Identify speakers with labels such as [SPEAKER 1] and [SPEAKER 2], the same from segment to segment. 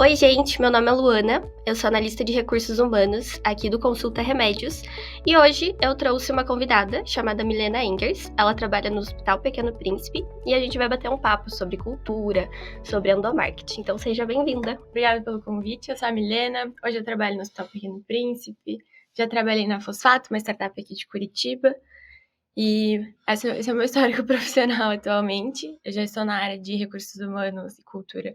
[SPEAKER 1] Oi, gente, meu nome é Luana, eu sou analista de recursos humanos aqui do Consulta Remédios e hoje eu trouxe uma convidada chamada Milena Engers. Ela trabalha no Hospital Pequeno Príncipe e a gente vai bater um papo sobre cultura, sobre endomarketing, então seja bem-vinda.
[SPEAKER 2] Obrigada pelo convite, eu sou a Milena, hoje eu trabalho no Hospital Pequeno Príncipe, já trabalhei na Fosfato, uma startup aqui de Curitiba, e esse é o meu histórico profissional atualmente. Eu já estou na área de recursos humanos e cultura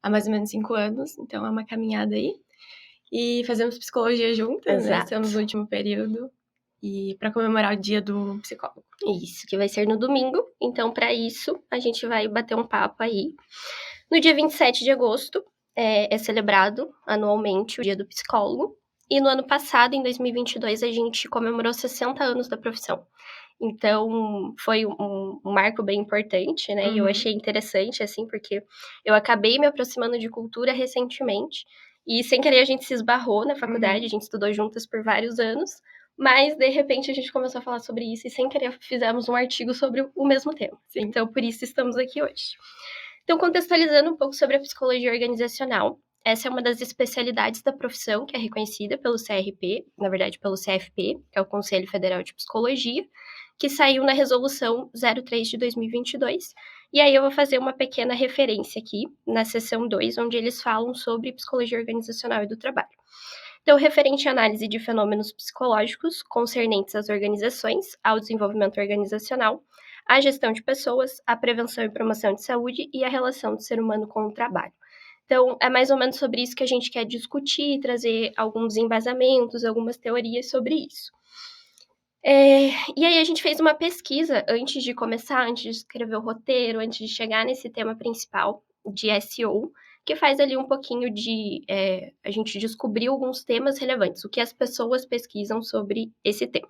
[SPEAKER 2] há mais ou menos 5 anos, então é uma caminhada aí. E fazemos psicologia juntas, né? Estamos no último período, e para comemorar o dia do psicólogo.
[SPEAKER 1] Isso, que vai ser no domingo, então para isso a gente vai bater um papo aí. No dia 27 de agosto é celebrado anualmente o dia do psicólogo, e no ano passado, em 2022, a gente comemorou 60 anos da profissão. Então, foi um marco bem importante, né? E eu achei interessante, assim, porque eu acabei me aproximando de cultura recentemente. E, sem querer, a gente se esbarrou na faculdade. A gente estudou juntas por vários anos. Mas, de repente, a gente começou a falar sobre isso. E, sem querer, fizemos um artigo sobre o mesmo tema.
[SPEAKER 2] Sim.
[SPEAKER 1] Então, por isso, estamos aqui hoje. Então, contextualizando um pouco sobre a psicologia organizacional, essa é uma das especialidades da profissão que é reconhecida pelo CRP, na verdade pelo CFP, que é o Conselho Federal de Psicologia, que saiu na Resolução 03 de 2022. E aí eu vou fazer uma pequena referência aqui na seção 2, onde eles falam sobre psicologia organizacional e do trabalho. Então, referente à análise de fenômenos psicológicos concernentes às organizações, ao desenvolvimento organizacional, à gestão de pessoas, à prevenção e promoção de saúde e à relação do ser humano com o trabalho. Então, é mais ou menos sobre isso que a gente quer discutir, trazer alguns embasamentos, algumas teorias sobre isso. E aí a gente fez uma pesquisa antes de começar, antes de escrever o roteiro, antes de chegar nesse tema principal de SEO, que faz ali um pouquinho de a gente descobrir alguns temas relevantes, o que as pessoas pesquisam sobre esse tema.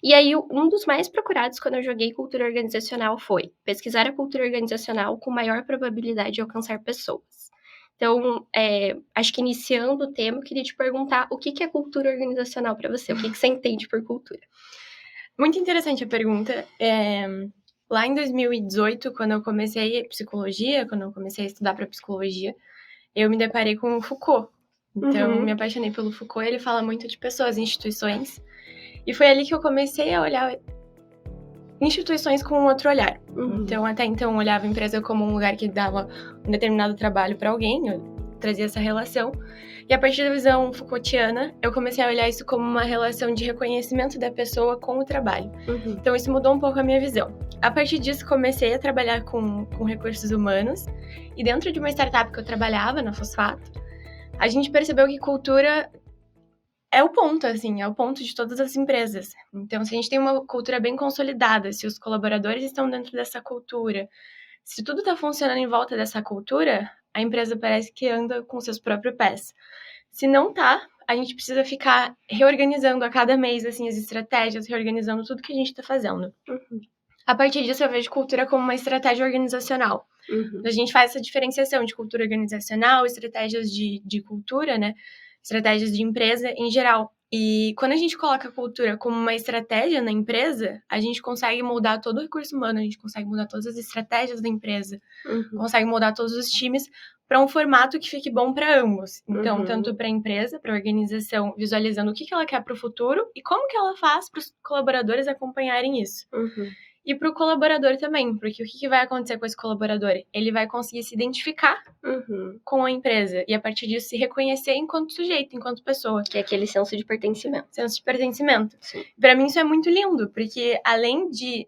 [SPEAKER 1] E aí, um dos mais procurados quando eu joguei cultura organizacional foi pesquisar a cultura organizacional com maior probabilidade de alcançar pessoas. Então, acho que iniciando o tema, eu queria te perguntar o que é cultura organizacional para você? O que você entende por cultura?
[SPEAKER 2] Muito interessante a pergunta. Lá em 2018, quando eu comecei psicologia, quando eu comecei a estudar para psicologia, eu me deparei com o Foucault. Então, me apaixonei pelo Foucault. Ele fala muito de pessoas, instituições. E foi ali que eu comecei a olhar instituições com um outro olhar. Então, até então, eu olhava a empresa como um lugar que dava um determinado trabalho para alguém, eu trazia essa relação. E a partir da visão Foucaultiana, eu comecei a olhar isso como uma relação de reconhecimento da pessoa com o trabalho. Então, isso mudou um pouco a minha visão. A partir disso, comecei a trabalhar com recursos humanos. E dentro de uma startup que eu trabalhava, na Fosfato, a gente percebeu que cultura é o ponto, assim, é o ponto de todas as empresas. Então, se a gente tem uma cultura bem consolidada, se os colaboradores estão dentro dessa cultura, se tudo está funcionando em volta dessa cultura, a empresa parece que anda com seus próprios pés. Se não tá, a gente precisa ficar reorganizando a cada mês, assim, as estratégias, reorganizando tudo que a gente está fazendo. A partir disso, eu vejo cultura como uma estratégia organizacional. A gente faz essa diferenciação de cultura organizacional, estratégias de cultura, né? Estratégias de empresa em geral. E quando a gente coloca a cultura como uma estratégia na empresa, a gente consegue moldar todo o recurso humano, a gente consegue mudar todas as estratégias da empresa, consegue moldar todos os times para um formato que fique bom para ambos. Então, tanto para a empresa, para a organização, visualizando o que ela quer para o futuro e como que ela faz para os colaboradores acompanharem isso. E para o colaborador também, porque o que vai acontecer com esse colaborador? Ele vai conseguir se identificar com a empresa e, a partir disso, se reconhecer enquanto sujeito, enquanto pessoa.
[SPEAKER 1] Que é aquele senso de pertencimento.
[SPEAKER 2] Senso de pertencimento. Para mim, isso é muito lindo, porque além de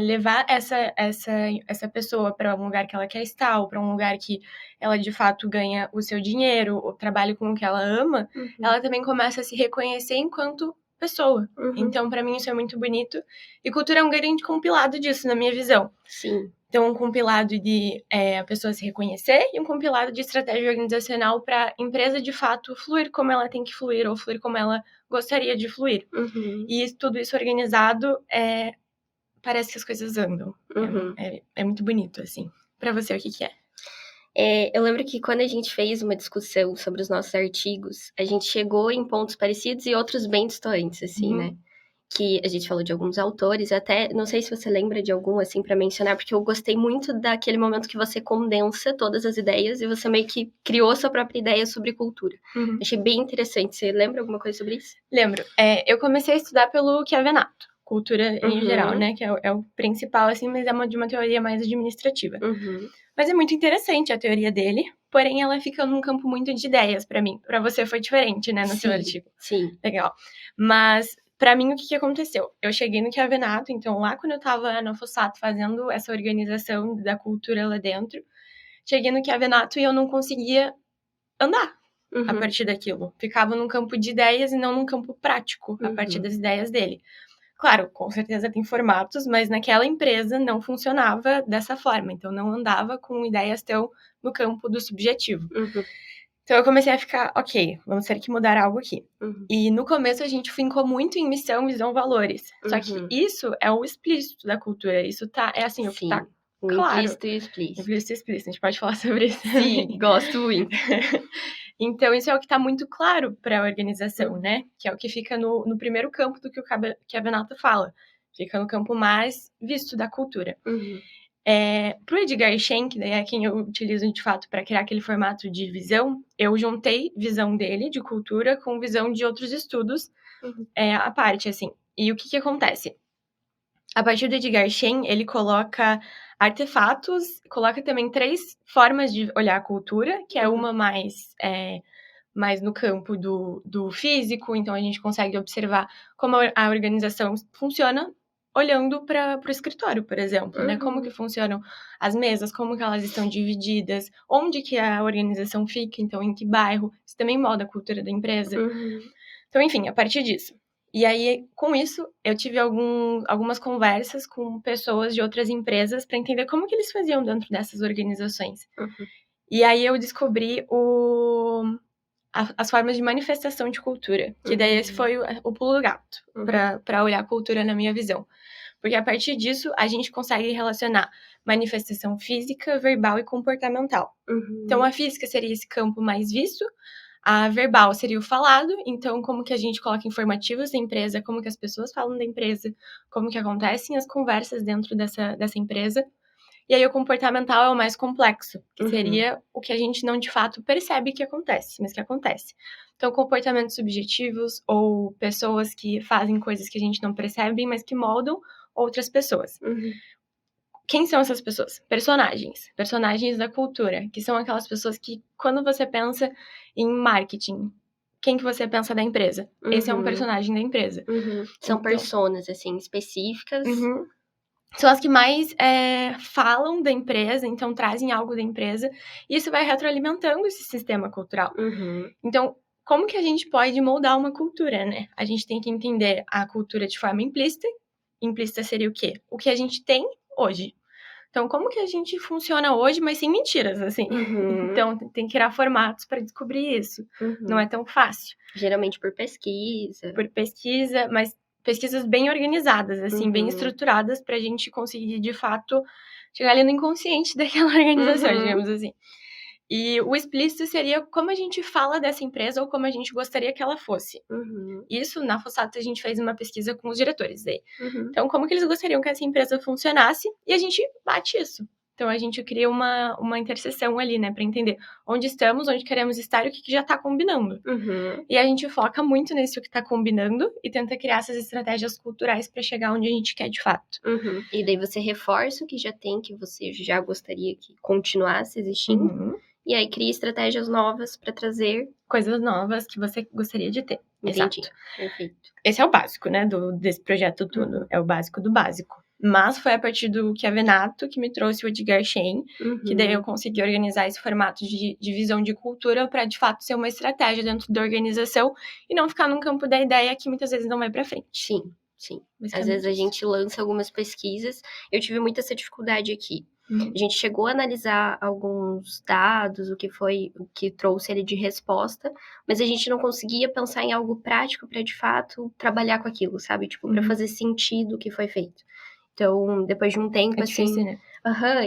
[SPEAKER 2] levar essa pessoa para um lugar que ela quer estar, ou para um lugar que ela, de fato, ganha o seu dinheiro, ou trabalha com o que ela ama, ela também começa a se reconhecer enquanto pessoa. Então, para mim, isso é muito bonito. E cultura é um grande compilado disso, na minha visão.
[SPEAKER 1] Sim.
[SPEAKER 2] Então, um compilado de a pessoa se reconhecer e um compilado de estratégia organizacional para a empresa, de fato, fluir como ela tem que fluir ou fluir como ela gostaria de fluir. E tudo isso organizado, parece que as coisas andam. É muito bonito, assim. Para você, o que é?
[SPEAKER 1] Eu lembro que quando a gente fez uma discussão sobre os nossos artigos, a gente chegou em pontos parecidos e outros bem distantes, assim, né? que a gente falou de alguns autores, até não sei se você lembra de algum, assim, para mencionar, porque eu gostei muito daquele momento que você condensa todas as ideias e você meio que criou sua própria ideia sobre cultura. Achei bem interessante. Você lembra alguma coisa sobre isso?
[SPEAKER 2] Lembro. Eu comecei a estudar pelo Chiavenato, cultura em geral, né? Que é o principal, assim, mas é de uma teoria mais administrativa. Mas é muito interessante a teoria dele, porém ela fica num campo muito de ideias pra mim. Pra você foi diferente, né, no seu artigo.
[SPEAKER 1] Sim.
[SPEAKER 2] Legal. Mas, pra mim, o que aconteceu? Eu cheguei no Chiavenato, então lá quando eu tava na Fossato fazendo essa organização da cultura lá dentro, cheguei no Chiavenato e eu não conseguia andar a partir daquilo. Ficava num campo de ideias e não num campo prático, a partir das ideias dele. Claro, com certeza tem formatos, mas naquela empresa não funcionava dessa forma. Então, não andava com ideias tão no campo do subjetivo. Então, eu comecei a ficar, ok, vamos ter que mudar algo aqui. E no começo, a gente fincou muito em missão, visão, valores. Só que isso é o explícito da cultura. Isso é assim, o que tá claro.
[SPEAKER 1] Implícito e explícito.
[SPEAKER 2] Implícito e explícito, a gente pode falar sobre isso.
[SPEAKER 1] Sim, gosto muito.
[SPEAKER 2] Então, isso é o que está muito claro para a organização, né? Que é o que fica no primeiro campo do que o Chiavenato fala. Fica no campo mais visto da cultura. Para o Edgar Schein, que daí é quem eu utilizo de fato para criar aquele formato de visão, eu juntei visão dele, de cultura, com visão de outros estudos, à parte, assim. E o que acontece? A partir do Edgar Schein, ele coloca artefatos, coloca também 3 formas de olhar a cultura, que é uma mais no campo do físico, então a gente consegue observar como a organização funciona olhando para o escritório, por exemplo, né? Como que funcionam as mesas, como que elas estão divididas, onde que a organização fica, então em que bairro, isso também molda a cultura da empresa. Então, enfim, a partir disso. E aí, com isso, eu tive algumas conversas com pessoas de outras empresas para entender como que eles faziam dentro dessas organizações. E aí eu descobri as formas de manifestação de cultura, que daí esse foi o pulo do gato para olhar a cultura na minha visão. Porque a partir disso, a gente consegue relacionar manifestação física, verbal e comportamental. Então, a física seria esse campo mais visto, a verbal seria o falado, então como que a gente coloca informativos da empresa, como que as pessoas falam da empresa, como que acontecem as conversas dentro dessa empresa. E aí o comportamental é o mais complexo, que seria o que a gente não de fato percebe que acontece, mas que acontece. Então, comportamentos subjetivos ou pessoas que fazem coisas que a gente não percebe, mas que moldam outras pessoas. Quem são essas pessoas? Personagens da cultura, que são aquelas pessoas que, quando você pensa em marketing, quem que você pensa da empresa? Esse é um personagem da empresa.
[SPEAKER 1] São personas, assim, específicas.
[SPEAKER 2] São as que mais falam da empresa, então trazem algo da empresa, e isso vai retroalimentando esse sistema cultural. Então, como que a gente pode moldar uma cultura, né? A gente tem que entender a cultura de forma implícita. Implícita seria o quê? O que a gente tem hoje. Então, como que a gente funciona hoje, mas sem mentiras, assim? Então, tem que criar formatos para descobrir isso. Não é tão fácil.
[SPEAKER 1] Geralmente por pesquisa.
[SPEAKER 2] Mas pesquisas bem organizadas, assim, bem estruturadas, para a gente conseguir, de fato, chegar ali no inconsciente daquela organização, digamos assim. E o explícito seria como a gente fala dessa empresa ou como a gente gostaria que ela fosse. Isso, na Fossato, a gente fez uma pesquisa com os diretores daí. Então, como que eles gostariam que essa empresa funcionasse? E a gente bate isso. Então, a gente cria uma interseção ali, né? Para entender onde estamos, onde queremos estar e o que já está combinando. E a gente foca muito nisso que está combinando e tenta criar essas estratégias culturais para chegar onde a gente quer de fato.
[SPEAKER 1] E daí você reforça o que já tem, que você já gostaria que continuasse existindo. E aí cria estratégias novas para trazer
[SPEAKER 2] coisas novas que você gostaria de ter.
[SPEAKER 1] Entendi.
[SPEAKER 2] Exato.
[SPEAKER 1] Perfeito.
[SPEAKER 2] Esse é o básico, né, desse projeto todo. É o básico do básico. Mas foi a partir do Chiavenato que me trouxe o Edgar Schein, que daí eu consegui organizar esse formato de visão de cultura para, de fato, ser uma estratégia dentro da organização e não ficar num campo da ideia que muitas vezes não vai para frente.
[SPEAKER 1] Sim. Às vezes a gente lança algumas pesquisas. Eu tive muita essa dificuldade aqui. A gente chegou a analisar alguns dados, o que trouxe ele de resposta, mas a gente não conseguia pensar em algo prático para, de fato, trabalhar com aquilo, sabe? Tipo, para fazer sentido o que foi feito. Então, depois de um tempo,
[SPEAKER 2] difícil, né?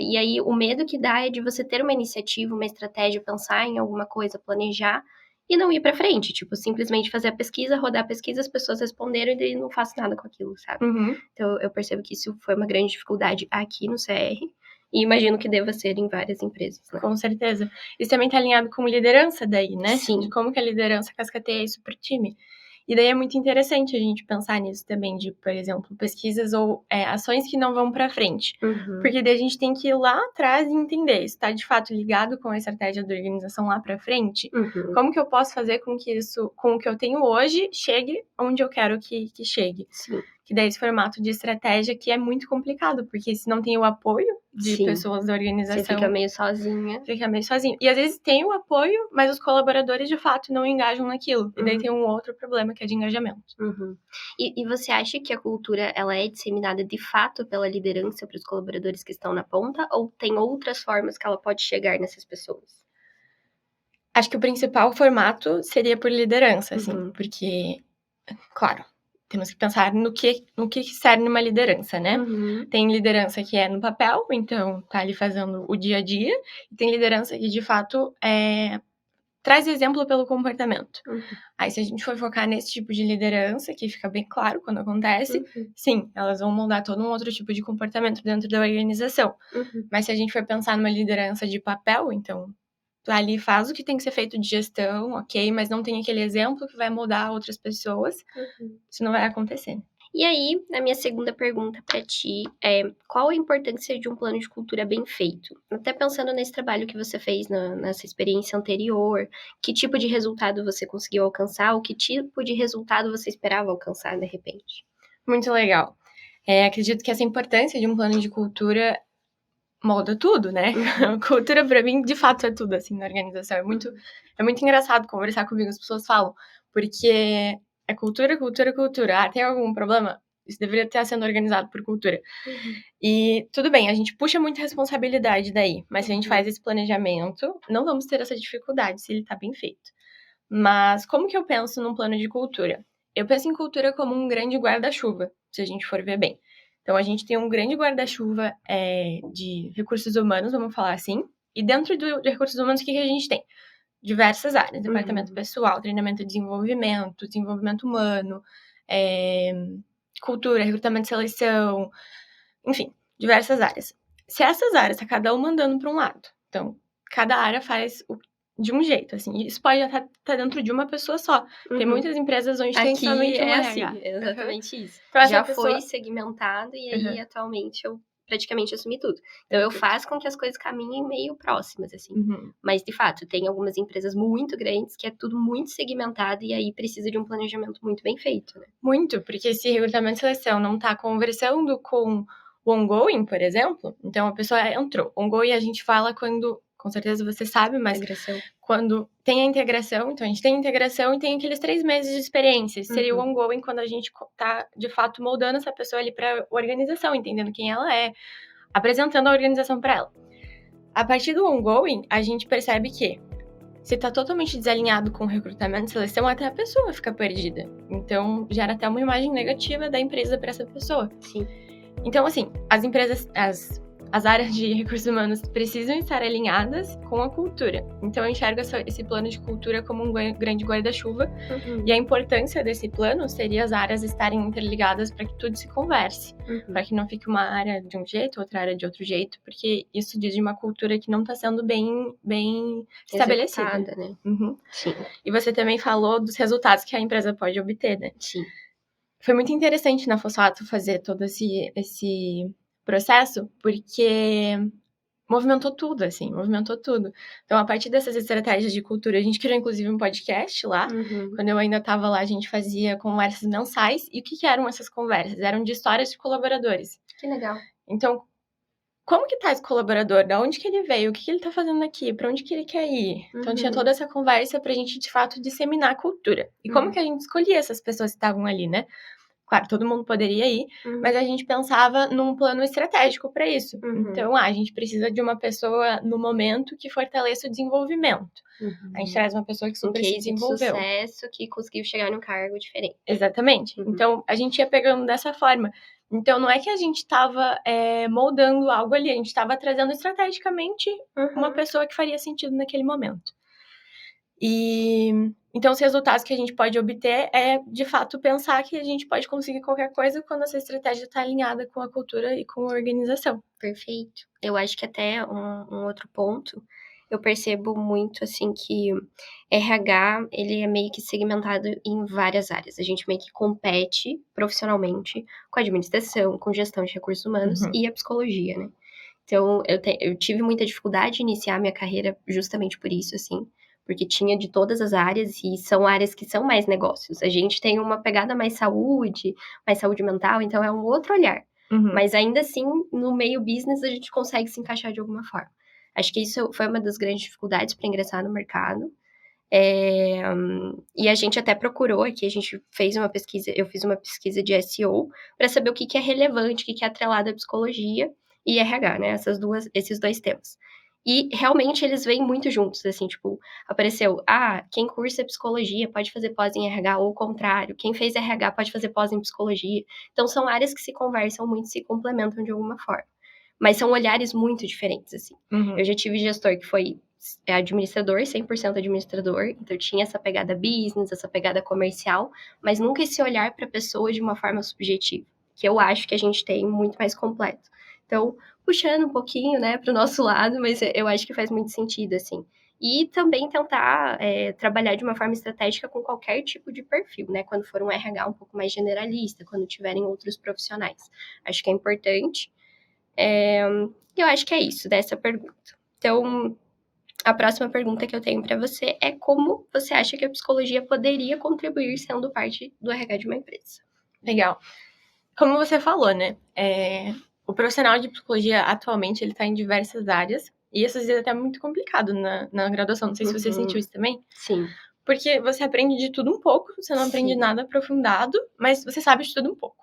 [SPEAKER 1] E aí o medo que dá é de você ter uma iniciativa, uma estratégia, pensar em alguma coisa, planejar, e não ir pra frente, tipo, simplesmente fazer a pesquisa, rodar a pesquisa, as pessoas responderam e daí não faço nada com aquilo, sabe? Então, eu percebo que isso foi uma grande dificuldade aqui no CR, e imagino que deva ser em várias empresas, né?
[SPEAKER 2] Com certeza. Isso também tá alinhado com liderança daí, né?
[SPEAKER 1] Sim.
[SPEAKER 2] De como que a liderança cascateia isso pro time. E daí é muito interessante a gente pensar nisso também, de, por exemplo, pesquisas ou ações que não vão para frente. Porque daí a gente tem que ir lá atrás e entender, isso está de fato ligado com a estratégia da organização lá para frente? Como que eu posso fazer com que isso, com o que eu tenho hoje, chegue onde eu quero que chegue?
[SPEAKER 1] Sim.
[SPEAKER 2] Que daí esse formato de estratégia que é muito complicado, porque se não tem o apoio de
[SPEAKER 1] Sim.
[SPEAKER 2] pessoas da organização...
[SPEAKER 1] Você fica meio sozinha.
[SPEAKER 2] Fica meio sozinho. E às vezes tem o apoio, mas os colaboradores de fato não engajam naquilo. E daí tem um outro problema que é de engajamento.
[SPEAKER 1] E você acha que a cultura ela é disseminada de fato pela liderança para os colaboradores que estão na ponta? Ou tem outras formas que ela pode chegar nessas pessoas?
[SPEAKER 2] Acho que o principal formato seria por liderança, assim. Porque, claro, temos que pensar no que serve uma liderança, né? Tem liderança que é no papel, então tá ali fazendo o dia a dia. E tem liderança que, de fato, traz exemplo pelo comportamento. Aí, se a gente for focar nesse tipo de liderança, que fica bem claro quando acontece, sim, elas vão moldar todo um outro tipo de comportamento dentro da organização. Mas se a gente for pensar numa liderança de papel, então, ali faz o que tem que ser feito de gestão, ok, mas não tem aquele exemplo que vai moldar outras pessoas, isso não vai acontecer.
[SPEAKER 1] E aí, a minha segunda pergunta para ti é: qual a importância de um plano de cultura bem feito? Até pensando nesse trabalho que você fez nessa experiência anterior, que tipo de resultado você conseguiu alcançar, ou que tipo de resultado você esperava alcançar de repente?
[SPEAKER 2] Muito legal. Acredito que essa importância de um plano de cultura molda tudo, né? Cultura, pra mim, de fato, é tudo, assim, na organização. É muito engraçado conversar comigo, as pessoas falam, porque é cultura, cultura, cultura. Ah, tem algum problema? Isso deveria estar sendo organizado por cultura. E tudo bem, a gente puxa muita responsabilidade daí, mas se a gente faz esse planejamento, não vamos ter essa dificuldade se ele tá bem feito. Mas como que eu penso num plano de cultura? Eu penso em cultura como um grande guarda-chuva, se a gente for ver bem. Então, a gente tem um grande guarda-chuva de recursos humanos, vamos falar assim. E dentro de recursos humanos, o que a gente tem? Diversas áreas. Departamento pessoal, treinamento e desenvolvimento humano, cultura, recrutamento e seleção. Enfim, diversas áreas. Se essas áreas, tá cada uma andando para um lado. Então, cada área faz de um jeito, assim. Isso pode estar dentro de uma pessoa só. Tem muitas empresas onde tem somente uma RH.
[SPEAKER 1] Assim, exatamente isso.
[SPEAKER 2] Então,
[SPEAKER 1] já foi segmentado e aí, atualmente, eu praticamente assumi tudo. Então, eu faço com que as coisas caminhem meio próximas, assim. Mas, de fato, tem algumas empresas muito grandes que é tudo muito segmentado e aí precisa de um planejamento muito bem feito, né?
[SPEAKER 2] Muito, porque se recrutamento e seleção não tá conversando com o ongoing, por exemplo, então a pessoa entrou. Ongoing a gente fala quando, com certeza você sabe, mas quando tem a integração, então a gente tem a integração e tem aqueles 3 meses de experiência. Seria o ongoing quando a gente tá, de fato, moldando essa pessoa ali pra organização, entendendo quem ela é, apresentando a organização para ela. A partir do ongoing, a gente percebe que se tá totalmente desalinhado com o recrutamento e seleção, até a pessoa fica perdida. Então, gera até uma imagem negativa da empresa para essa pessoa.
[SPEAKER 1] Sim.
[SPEAKER 2] Então, assim, as empresas, as áreas de recursos humanos precisam estar alinhadas com a cultura. Então, eu enxergo esse plano de cultura como um grande guarda-chuva. E a importância desse plano seria as áreas estarem interligadas para que tudo se converse. Para que não fique uma área de um jeito, outra área de outro jeito. Porque isso diz de uma cultura que não está sendo bem estabelecida.
[SPEAKER 1] Né?
[SPEAKER 2] Sim. E você também falou dos resultados que a empresa pode obter, né?
[SPEAKER 1] Sim.
[SPEAKER 2] Foi muito interessante na Fosfato fazer todo esse processo, porque movimentou tudo. Então, a partir dessas estratégias de cultura, a gente criou, inclusive, um podcast lá. Quando eu ainda estava lá, a gente fazia conversas mensais. E o que eram essas conversas? Eram de histórias de colaboradores.
[SPEAKER 1] Que legal.
[SPEAKER 2] Então, como que tá esse colaborador? Da onde que ele veio? O que ele tá fazendo aqui? Pra onde que ele quer ir? Então, tinha toda essa conversa pra gente, de fato, disseminar a cultura. E como que a gente escolhia essas pessoas que estavam ali, né? Claro, todo mundo poderia ir, mas a gente pensava num plano estratégico para isso. Então, a gente precisa de uma pessoa no momento que fortaleça o desenvolvimento. A gente traz uma pessoa que super se desenvolveu.
[SPEAKER 1] Um case de sucesso que conseguiu chegar num cargo diferente.
[SPEAKER 2] Exatamente. Então, a gente ia pegando dessa forma. Então, não é que a gente estava moldando algo ali, a gente estava trazendo estrategicamente uma pessoa que faria sentido naquele momento. E então os resultados que a gente pode obter é, de fato, pensar que a gente pode conseguir qualquer coisa quando essa estratégia está alinhada com a cultura e com a organização.
[SPEAKER 1] Perfeito. Eu acho que até um outro ponto, eu percebo muito, assim, que RH, ele é meio que segmentado em várias áreas. A gente meio que compete profissionalmente com a administração, com gestão de recursos humanos e a psicologia, né? Então, eu tive muita dificuldade de iniciar minha carreira justamente por isso, assim, porque tinha de todas as áreas e são áreas que são mais negócios. A gente tem uma pegada mais saúde mental, então é um outro olhar. Mas ainda assim, no meio business, a gente consegue se encaixar de alguma forma. Acho que isso foi uma das grandes dificuldades para ingressar no mercado. E a gente até procurou aqui, a gente fez uma pesquisa, eu fiz uma pesquisa de SEO para saber o que é relevante, o que é atrelado à psicologia e RH, né? Esses dois temas. E realmente eles vêm muito juntos, assim, tipo, apareceu, quem cursa psicologia pode fazer pós em RH, ou o contrário, quem fez RH pode fazer pós em psicologia. Então são áreas que se conversam muito, se complementam de alguma forma. Mas são olhares muito diferentes, assim. Eu já tive gestor que foi administrador, 100% administrador, então tinha essa pegada business, essa pegada comercial, mas nunca esse olhar para a pessoa de uma forma subjetiva, que eu acho que a gente tem muito mais completo. Então, puxando um pouquinho, né, para o nosso lado, mas eu acho que faz muito sentido, assim. E também tentar trabalhar de uma forma estratégica com qualquer tipo de perfil, né, quando for um RH um pouco mais generalista, quando tiverem outros profissionais. Acho que é importante. Eu acho que é isso dessa pergunta. Então, a próxima pergunta que eu tenho para você é como você acha que a psicologia poderia contribuir sendo parte do RH de uma empresa?
[SPEAKER 2] Legal. Como você falou, né? O profissional de psicologia atualmente ele está em diversas áreas e isso às vezes é até muito complicado na graduação. Não sei se você sentiu isso também.
[SPEAKER 1] Sim.
[SPEAKER 2] Porque você aprende de tudo um pouco, você não aprende nada aprofundado, mas você sabe de tudo um pouco.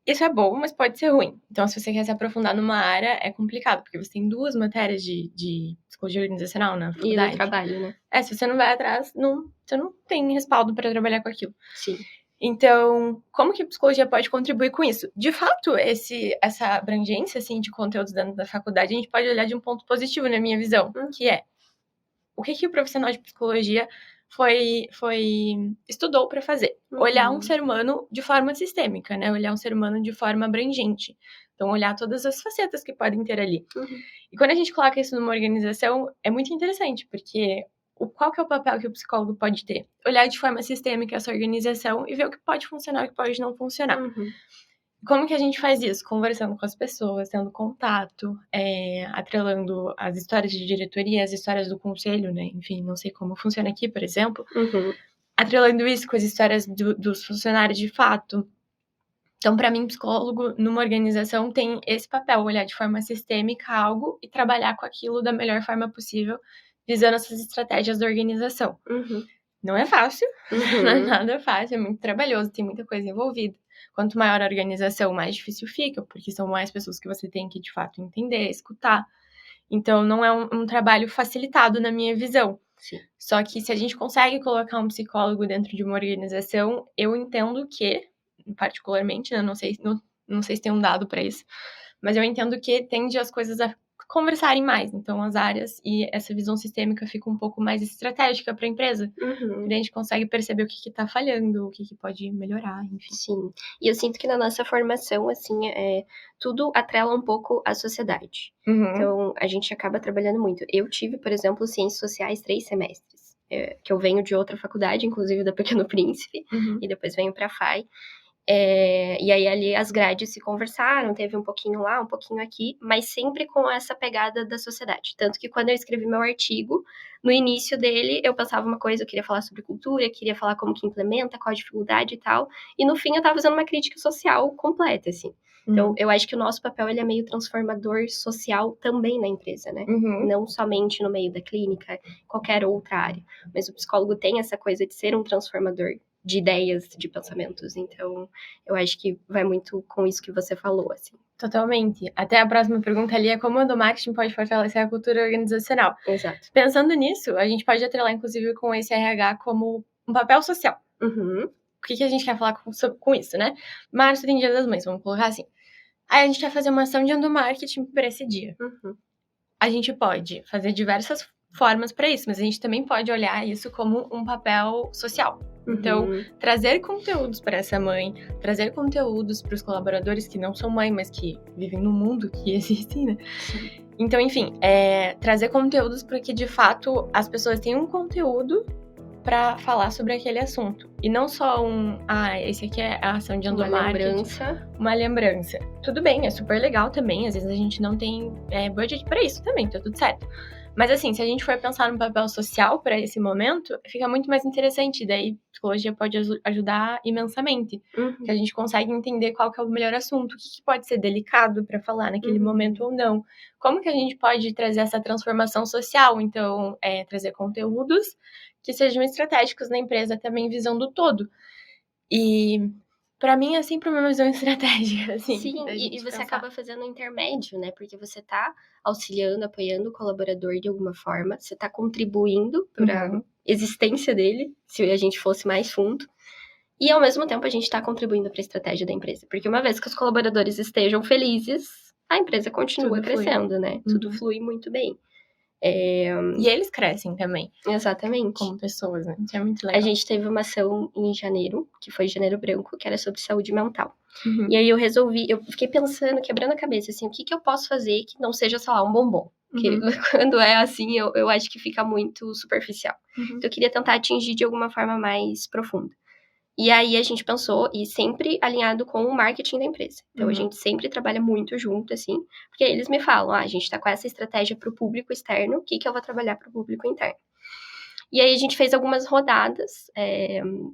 [SPEAKER 2] Isso é bom, mas pode ser ruim. Então, se você quer se aprofundar numa área, é complicado, porque você tem 2 matérias de psicologia organizacional na faculdade.
[SPEAKER 1] E no trabalho, né?
[SPEAKER 2] Se você não vai atrás, você não tem respaldo para trabalhar com aquilo.
[SPEAKER 1] Sim.
[SPEAKER 2] Então, como que a psicologia pode contribuir com isso? De fato, essa abrangência assim, de conteúdos dentro da faculdade, a gente pode olhar de um ponto positivo, na minha visão, que é o que o profissional de psicologia estudou para fazer. Olhar um ser humano de forma sistêmica, né? Olhar um ser humano de forma abrangente. Então, olhar todas as facetas que podem ter ali. E quando a gente coloca isso numa organização, é muito interessante, porque qual que é o papel que o psicólogo pode ter? Olhar de forma sistêmica essa organização e ver o que pode funcionar e o que pode não funcionar. Como que a gente faz isso? Conversando com as pessoas, tendo contato, atrelando as histórias de diretoria, as histórias do conselho, né? Enfim, não sei como funciona aqui, por exemplo. Atrelando isso com as histórias dos funcionários de fato. Então, para mim, psicólogo numa organização tem esse papel, olhar de forma sistêmica algo e trabalhar com aquilo da melhor forma possível, visando essas estratégias da organização. Não é fácil, não é nada fácil, é muito trabalhoso, tem muita coisa envolvida. Quanto maior a organização, mais difícil fica, porque são mais pessoas que você tem que, de fato, entender, escutar. Então, não é um trabalho facilitado na minha visão.
[SPEAKER 1] Sim.
[SPEAKER 2] Só que se a gente consegue colocar um psicólogo dentro de uma organização, eu entendo que, particularmente, né, não sei se tem um dado para isso, mas eu entendo que tende as coisas a conversarem mais. Então, as áreas e essa visão sistêmica fica um pouco mais estratégica para a empresa. A gente consegue perceber o que está falhando, o que pode melhorar, enfim.
[SPEAKER 1] Sim. E eu sinto que na nossa formação, assim, tudo atrela um pouco à sociedade. Então, a gente acaba trabalhando muito. Eu tive, por exemplo, Ciências Sociais 3 semestres. Que eu venho de outra faculdade, inclusive da Pequeno Príncipe, e depois venho para a FAI. E aí ali as grades se conversaram, teve um pouquinho lá, um pouquinho aqui, mas sempre com essa pegada da sociedade. Tanto que quando eu escrevi meu artigo, no início dele eu pensava uma coisa, eu queria falar sobre cultura, queria falar como que implementa, qual a dificuldade e tal, e no fim eu tava fazendo uma crítica social completa, assim. Então, eu acho que o nosso papel, ele é meio transformador social também na empresa, né? Não somente no meio da clínica, qualquer outra área. Mas o psicólogo tem essa coisa de ser um transformador de ideias, de pensamentos. Então, eu acho que vai muito com isso que você falou, assim.
[SPEAKER 2] Totalmente. Até a próxima pergunta ali é como o marketing pode fortalecer a cultura organizacional.
[SPEAKER 1] Exato.
[SPEAKER 2] Pensando nisso, a gente pode atrelar, inclusive, com esse RH como um papel social. O que a gente quer falar com isso, né? Março tem Dia das Mães, vamos colocar assim. Aí a gente quer fazer uma ação de endomarketing para esse dia. A gente pode fazer diversas formas para isso, mas a gente também pode olhar isso como um papel social. Então, trazer conteúdos para essa mãe, trazer conteúdos para os colaboradores que não são mãe, mas que vivem no mundo que existe, né?
[SPEAKER 1] Sim.
[SPEAKER 2] Então, enfim, trazer conteúdos para que, de fato, as pessoas tenham um conteúdo para falar sobre aquele assunto. E não só esse aqui é a ação de endomarketing. Uma lembrança. Tudo bem, é super legal também. Às vezes a gente não tem budget para isso também, tá tudo certo. Mas assim, se a gente for pensar no papel social para esse momento, fica muito mais interessante. Daí, a psicologia pode ajudar imensamente. Que a gente consegue entender qual que é o melhor assunto, o que pode ser delicado para falar naquele momento ou não. Como que a gente pode trazer essa transformação social? Então, trazer conteúdos que sejam estratégicos na empresa, também visão do todo. E pra mim é sempre uma visão estratégica, assim.
[SPEAKER 1] Sim, e você acaba fazendo um intermédio, né? Porque você tá auxiliando, apoiando o colaborador de alguma forma, você tá contribuindo para a existência dele, se a gente fosse mais fundo. E ao mesmo tempo a gente tá contribuindo para a estratégia da empresa. Porque uma vez que os colaboradores estejam felizes, a empresa continua crescendo, né? Tudo flui muito bem.
[SPEAKER 2] E eles crescem também.
[SPEAKER 1] Exatamente.
[SPEAKER 2] Como pessoas, né? Isso é muito legal.
[SPEAKER 1] A gente teve uma ação em janeiro, que foi Janeiro Branco, que era sobre saúde mental. E aí eu fiquei pensando, quebrando a cabeça, assim, o que eu posso fazer que não seja, sei lá, um bombom? Porque quando é assim, eu acho que fica muito superficial. Então eu queria tentar atingir de alguma forma mais profunda. E aí a gente pensou, e sempre alinhado com o marketing da empresa. Então a gente sempre trabalha muito junto, assim, porque eles me falam, a gente tá com essa estratégia pro público externo, o que eu vou trabalhar pro público interno? E aí a gente fez algumas rodadas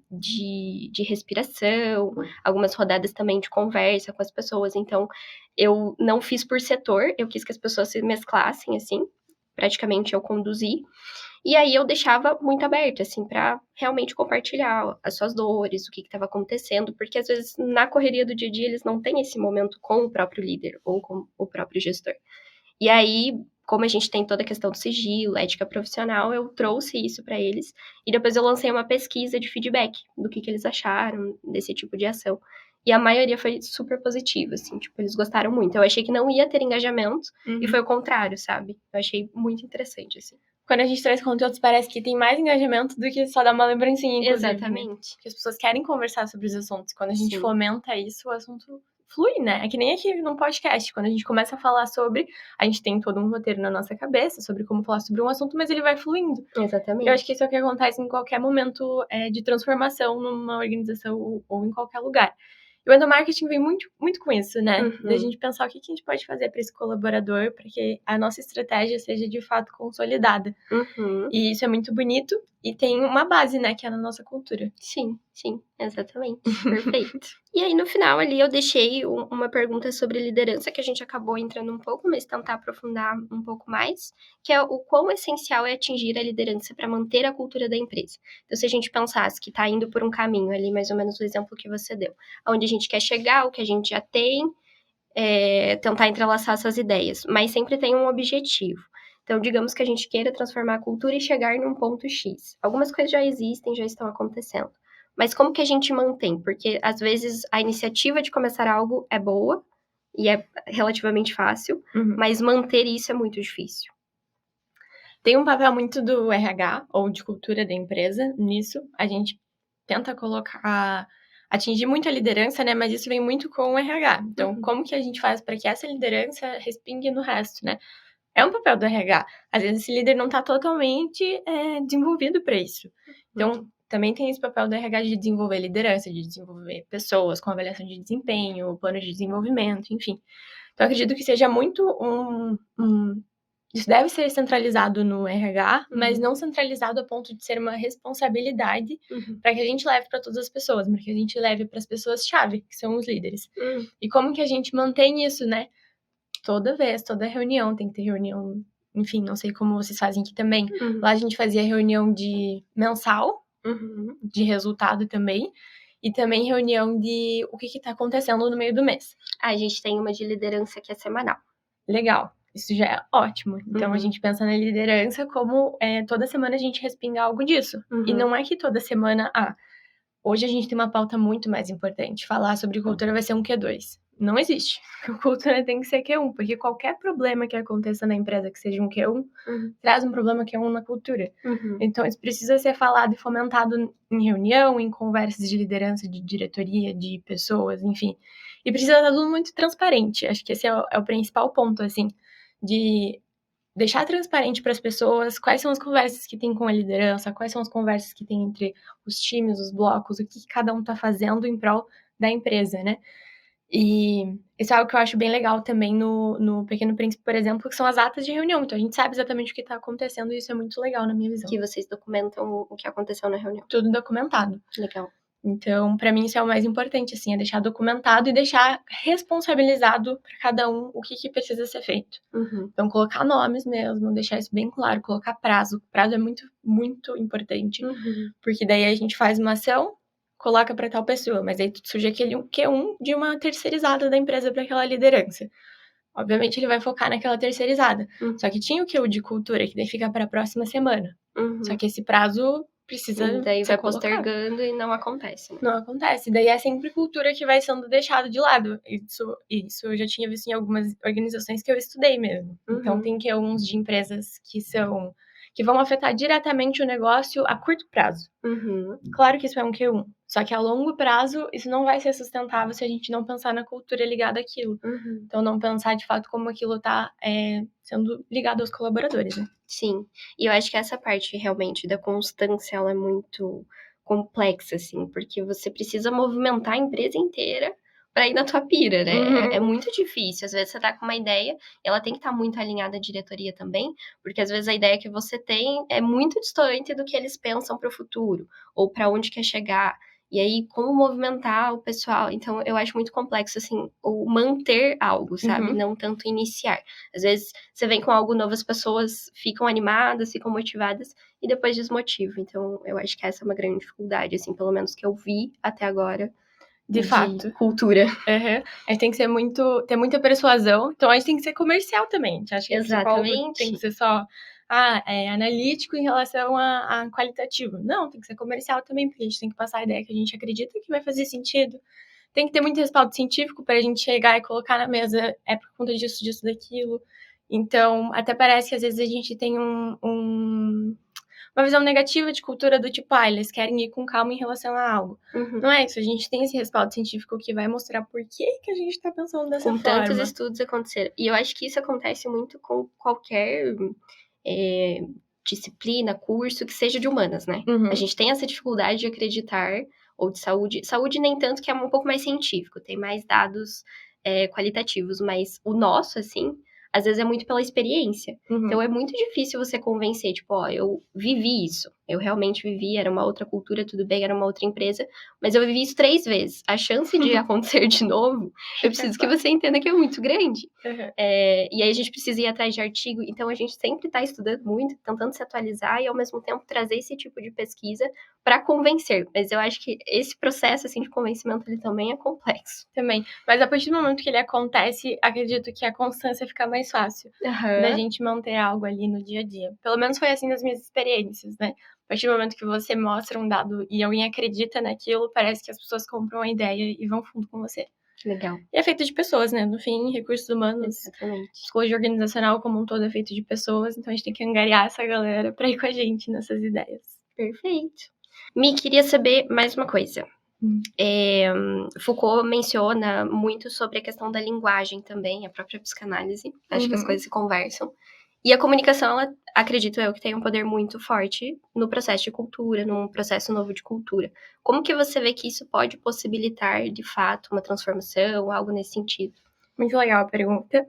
[SPEAKER 1] de respiração, algumas rodadas também de conversa com as pessoas. Então, eu não fiz por setor, eu quis que as pessoas se mesclassem, assim, praticamente eu conduzi. E aí eu deixava muito aberto, assim, para realmente compartilhar as suas dores, o que estava acontecendo, porque às vezes na correria do dia a dia eles não têm esse momento com o próprio líder ou com o próprio gestor. E aí, como a gente tem toda a questão do sigilo, ética profissional, eu trouxe isso para eles. E depois eu lancei uma pesquisa de feedback do que eles acharam desse tipo de ação. E a maioria foi super positiva, assim, tipo, eles gostaram muito. Eu achei que não ia ter engajamento, e foi o contrário, sabe? Eu achei muito interessante, assim.
[SPEAKER 2] Quando a gente traz conteúdos, parece que tem mais engajamento do que só dar uma lembrancinha, inclusive.
[SPEAKER 1] Exatamente.
[SPEAKER 2] Né? Porque as pessoas querem conversar sobre os assuntos. Quando a gente fomenta isso, o assunto flui, né? É que nem aqui num podcast. Quando a gente começa a falar sobre, a gente tem todo um roteiro na nossa cabeça sobre como falar sobre um assunto, mas ele vai fluindo.
[SPEAKER 1] Exatamente.
[SPEAKER 2] Eu acho que isso é o que acontece em qualquer momento de transformação numa organização ou em qualquer lugar. E o endomarketing vem muito, muito com isso, né? Da gente pensar o que a gente pode fazer para esse colaborador, para que a nossa estratégia seja de fato consolidada. E isso é muito bonito e tem uma base, né, que é na nossa cultura.
[SPEAKER 1] Sim, exatamente. Perfeito. E aí, no final ali, eu deixei uma pergunta sobre liderança, que a gente acabou entrando um pouco, mas tentar aprofundar um pouco mais, que é o quão essencial é atingir a liderança para manter a cultura da empresa. Então, se a gente pensasse que está indo por um caminho ali, mais ou menos o exemplo que você deu, onde a gente quer chegar, o que a gente já tem, tentar entrelaçar essas ideias, mas sempre tem um objetivo. Então, digamos que a gente queira transformar a cultura e chegar num ponto X. Algumas coisas já existem, já estão acontecendo. Mas como que a gente mantém? Porque, às vezes, a iniciativa de começar algo é boa e é relativamente fácil, mas manter isso é muito difícil.
[SPEAKER 2] Tem um papel muito do RH, ou de cultura da empresa, nisso. A gente tenta atingir muito a liderança, né? Mas isso vem muito com o RH. Então, como que a gente faz para que essa liderança respingue no resto, né? É um papel do RH. Às vezes esse líder não está totalmente desenvolvido para isso. Então, também tem esse papel do RH de desenvolver liderança, de desenvolver pessoas com avaliação de desempenho, plano de desenvolvimento, enfim. Então, acredito que seja muito isso deve ser centralizado no RH, mas não centralizado a ponto de ser uma responsabilidade para que a gente leve para todas as pessoas, para que a gente leve para as pessoas-chave, que são os líderes. E como que a gente mantém isso, né? Toda reunião, tem que ter reunião, enfim, não sei como vocês fazem aqui também. Lá a gente fazia reunião de mensal, de resultado também, e também reunião de o que está acontecendo no meio do mês.
[SPEAKER 1] A gente tem uma de liderança que é semanal.
[SPEAKER 2] Legal, isso já é ótimo. Então a gente pensa na liderança como toda semana a gente respinga algo disso. E não é que toda semana, hoje a gente tem uma pauta muito mais importante. Falar sobre cultura vai ser um Q2. não existe. A cultura tem que ser Q1, porque qualquer problema que aconteça na empresa que seja um Q1, traz um problema Q1 na cultura. Então, isso precisa ser falado e fomentado em reunião, em conversas de liderança, de diretoria, de pessoas, enfim. E precisa estar tudo muito transparente. Acho que esse é o principal ponto, assim, de deixar transparente para as pessoas quais são as conversas que tem com a liderança, quais são as conversas que tem entre os times, os blocos, o que cada um está fazendo em prol da empresa, né? E isso é algo que eu acho bem legal também no Pequeno Príncipe, por exemplo, que são as atas de reunião. Então, a gente sabe exatamente o que está acontecendo e isso é muito legal na minha visão.
[SPEAKER 1] Que vocês documentam o que aconteceu na reunião.
[SPEAKER 2] Tudo documentado.
[SPEAKER 1] Legal.
[SPEAKER 2] Então, para mim, isso é o mais importante, assim, é deixar documentado e deixar responsabilizado para cada um o que precisa ser feito. Então, colocar nomes mesmo, deixar isso bem claro, colocar prazo. Prazo é muito, muito importante, porque daí a gente faz uma ação, coloca para tal pessoa, mas aí surge aquele Q1 de uma terceirizada da empresa para aquela liderança. Obviamente, ele vai focar naquela terceirizada. Só que tinha o Q1 de cultura, que daí fica para a próxima semana. Só que esse prazo precisa
[SPEAKER 1] e daí
[SPEAKER 2] ser
[SPEAKER 1] vai postergando e não acontece, né?
[SPEAKER 2] Não acontece. Daí é sempre cultura que vai sendo deixada de lado. Isso eu já tinha visto em algumas organizações que eu estudei mesmo. Então, tem Q1s de empresas que vão afetar diretamente o negócio a curto prazo. Claro que isso é um Q1. Só que a longo prazo, isso não vai ser sustentável se a gente não pensar na cultura ligada àquilo. Então, não pensar, de fato, como aquilo está sendo ligado aos colaboradores, né?
[SPEAKER 1] Sim. E eu acho que essa parte, realmente, da constância, ela é muito complexa, assim. Porque você precisa movimentar a empresa inteira pra ir na tua pira, né? É muito difícil. Às vezes você tá com uma ideia, ela tem que estar muito alinhada à diretoria também, porque às vezes a ideia que você tem é muito distante do que eles pensam pro futuro, ou pra onde quer chegar. E aí, como movimentar o pessoal? Então, eu acho muito complexo, assim, o manter algo, sabe? Não tanto iniciar. Às vezes, você vem com algo novo, as pessoas ficam animadas, ficam motivadas, e depois desmotivam. Então, eu acho que essa é uma grande dificuldade, assim, pelo menos que eu vi até agora.
[SPEAKER 2] De fato.
[SPEAKER 1] Cultura.
[SPEAKER 2] A gente tem que ter muita persuasão. Então, a gente tem que ser comercial também. A gente acha que
[SPEAKER 1] Exatamente.
[SPEAKER 2] Tem que ser só analítico em relação a qualitativo. Não, tem que ser comercial também, porque a gente tem que passar a ideia que a gente acredita que vai fazer sentido. Tem que ter muito respaldo científico para a gente chegar e colocar na mesa, é por conta disso, daquilo. Então, até parece que às vezes a gente tem uma visão negativa de cultura do tipo, eles querem ir com calma em relação a algo. Não é isso, a gente tem esse respaldo científico que vai mostrar por que a gente tá pensando dessa forma.
[SPEAKER 1] Com tantos estudos aconteceram. E eu acho que isso acontece muito com qualquer disciplina, curso, que seja de humanas, né? A gente tem essa dificuldade de acreditar, ou de saúde. Saúde nem tanto, que é um pouco mais científico, tem mais dados qualitativos, mas o nosso, assim, às vezes é muito pela experiência. Então, é muito difícil você convencer, tipo, eu vivi isso. Eu realmente vivi, era uma outra cultura, tudo bem, era uma outra empresa, mas eu vivi isso 3 vezes. A chance de acontecer de novo, eu preciso que você entenda que é muito grande. E aí, a gente precisa ir atrás de artigo. Então, a gente sempre está estudando muito, tentando se atualizar e, ao mesmo tempo, trazer esse tipo de pesquisa para convencer. Mas eu acho que esse processo, assim, de convencimento, ele também é complexo.
[SPEAKER 2] Também. Mas, a partir do momento que ele acontece, acredito que a constância fica mais fácil da gente manter algo ali no dia a dia. Pelo menos foi assim nas minhas experiências, né? A partir do momento que você mostra um dado e alguém acredita naquilo, parece que as pessoas compram a ideia e vão fundo com você.
[SPEAKER 1] Legal.
[SPEAKER 2] E é feito de pessoas, né? No fim, recursos humanos, psicologia organizacional como um todo é feito de pessoas, então a gente tem que angariar essa galera pra ir com a gente nessas ideias.
[SPEAKER 1] Perfeito. Mi, queria saber mais uma coisa. Foucault menciona muito sobre a questão da linguagem também, a própria psicanálise. Acho que as coisas se conversam. E a comunicação, ela, acredito eu, que tem um poder muito forte no processo de cultura, num processo novo de cultura. Como que você vê que isso pode possibilitar, de fato, uma transformação, algo nesse sentido?
[SPEAKER 2] Muito legal a pergunta.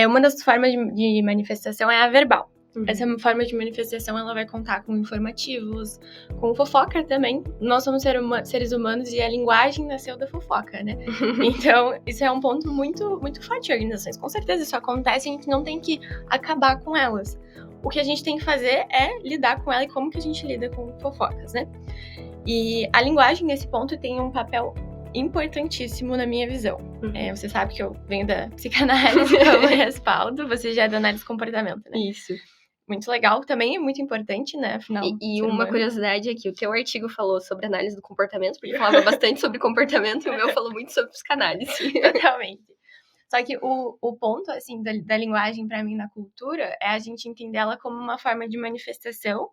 [SPEAKER 2] Uma das formas de manifestação é a verbal. Essa forma de manifestação, ela vai contar com informativos, com fofoca também. Nós somos seres humanos e a linguagem nasceu da fofoca, né? Então, isso é um ponto muito, muito forte de organizações. Com certeza isso acontece e a gente não tem que acabar com elas. O que a gente tem que fazer é lidar com ela e como que a gente lida com fofocas, né? E a linguagem, nesse ponto, tem um papel importantíssimo na minha visão. Você sabe que eu venho da psicanálise como respaldo, você já é da análise de comportamento, né?
[SPEAKER 1] Isso.
[SPEAKER 2] muito legal, também é muito importante, né? Afinal,
[SPEAKER 1] E
[SPEAKER 2] ser
[SPEAKER 1] uma
[SPEAKER 2] humano.
[SPEAKER 1] curiosidade aqui, o teu artigo falou sobre análise do comportamento, porque falava bastante sobre comportamento, e o meu falou muito sobre psicanálise.
[SPEAKER 2] Totalmente. Só que o ponto, assim, da linguagem pra mim na cultura é a gente entender ela como uma forma de manifestação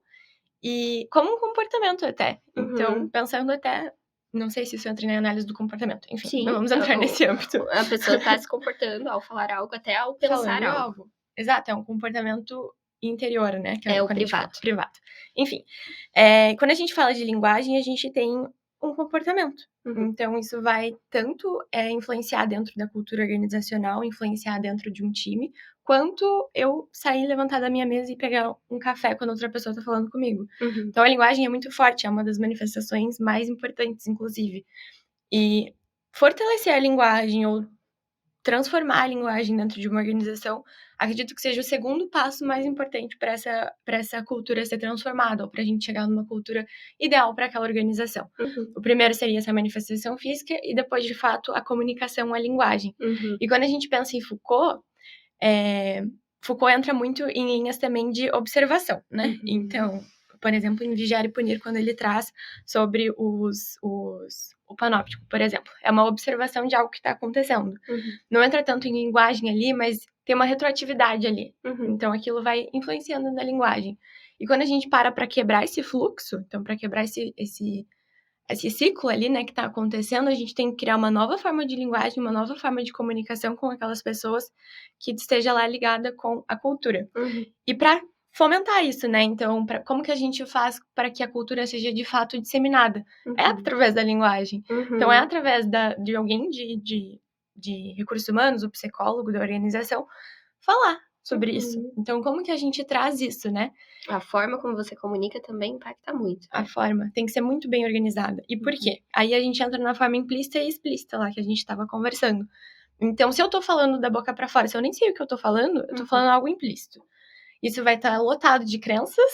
[SPEAKER 2] e como um comportamento até. Então, pensando até... Não sei se isso entra na análise do comportamento. Enfim,
[SPEAKER 1] Sim,
[SPEAKER 2] não vamos entrar nesse âmbito.
[SPEAKER 1] A pessoa tá se comportando ao falar algo, até ao pensar
[SPEAKER 2] Falando
[SPEAKER 1] algo.
[SPEAKER 2] Exato, é um comportamento interior, né? Que
[SPEAKER 1] É o
[SPEAKER 2] quando a gente fala
[SPEAKER 1] privado.
[SPEAKER 2] privado. Enfim, quando a gente fala de linguagem, a gente tem um comportamento. Então, isso vai tanto influenciar dentro da cultura organizacional, influenciar dentro de um time, quanto eu sair, levantar da minha mesa e pegar um café quando outra pessoa tá falando comigo. Então, a linguagem é muito forte, é uma das manifestações mais importantes, inclusive. E fortalecer a linguagem ou transformar a linguagem dentro de uma organização, acredito que seja o segundo passo mais importante para essa cultura ser transformada, ou para a gente chegar numa cultura ideal para aquela organização. O primeiro seria essa manifestação física, e depois, de fato, a comunicação, a linguagem. E quando a gente pensa em Foucault, Foucault entra muito em linhas também de observação, né? Então, por exemplo, em Vigiar e Punir, quando ele traz sobre o panóptico, por exemplo. É uma observação de algo que está acontecendo. Não entra tanto em linguagem ali, mas tem uma retroatividade ali. Então, aquilo vai influenciando na linguagem. E quando a gente para quebrar esse fluxo, então, para quebrar esse ciclo ali, né, que está acontecendo, a gente tem que criar uma nova forma de linguagem, uma nova forma de comunicação com aquelas pessoas que esteja lá ligada com a cultura. E para fomentar isso, né? Então, como que a gente faz para que a cultura seja de fato disseminada? É através da linguagem. Então, é através de alguém de recursos humanos, o psicólogo da organização, falar sobre isso. Então, como que a gente traz isso, né?
[SPEAKER 1] A forma como você comunica também impacta muito.
[SPEAKER 2] A forma tem que ser muito bem organizada. E por quê? Aí a gente entra na forma implícita e explícita lá que a gente estava conversando. Então, se eu tô falando da boca para fora, se eu nem sei o que eu tô falando, eu tô falando algo implícito. Isso vai estar lotado de crenças,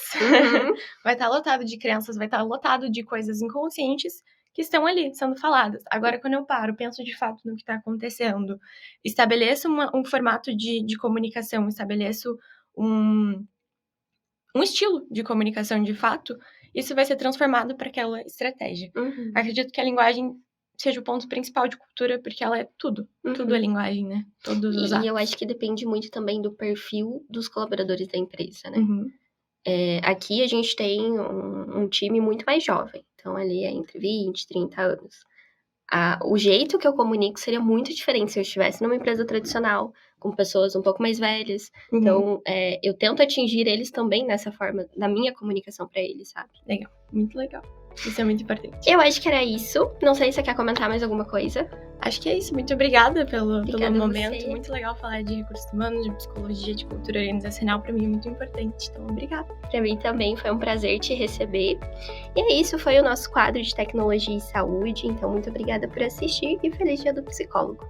[SPEAKER 2] vai estar lotado de crenças, vai estar lotado de coisas inconscientes que estão ali sendo faladas. Agora, quando eu paro, penso de fato no que está acontecendo, estabeleço um formato de comunicação, estabeleço um estilo de comunicação de fato, isso vai ser transformado para aquela estratégia. Acredito que a linguagem seja o ponto principal de cultura, porque ela é tudo. Tudo é linguagem, né? Todos os atos.
[SPEAKER 1] E eu acho que depende muito também do perfil dos colaboradores da empresa, né? Aqui a gente tem um time muito mais jovem. Então, ali é entre 20 e 30 anos. O jeito que eu comunico seria muito diferente se eu estivesse numa empresa tradicional, com pessoas um pouco mais velhas. Então, eu tento atingir eles também nessa forma, na minha comunicação para eles, sabe?
[SPEAKER 2] Legal, muito legal. Isso é muito importante.
[SPEAKER 1] Eu acho que era isso. Não sei se você quer comentar mais alguma coisa.
[SPEAKER 2] Acho que é isso. Muito obrigada pelo momento.
[SPEAKER 1] Você.
[SPEAKER 2] Muito legal falar de recursos humanos, de psicologia, de cultura organizacional. Para mim é muito importante. Então, obrigada.
[SPEAKER 1] Para mim também foi um prazer te receber. E é isso, foi o nosso quadro de tecnologia e saúde. Então, muito obrigada por assistir e feliz dia do psicólogo.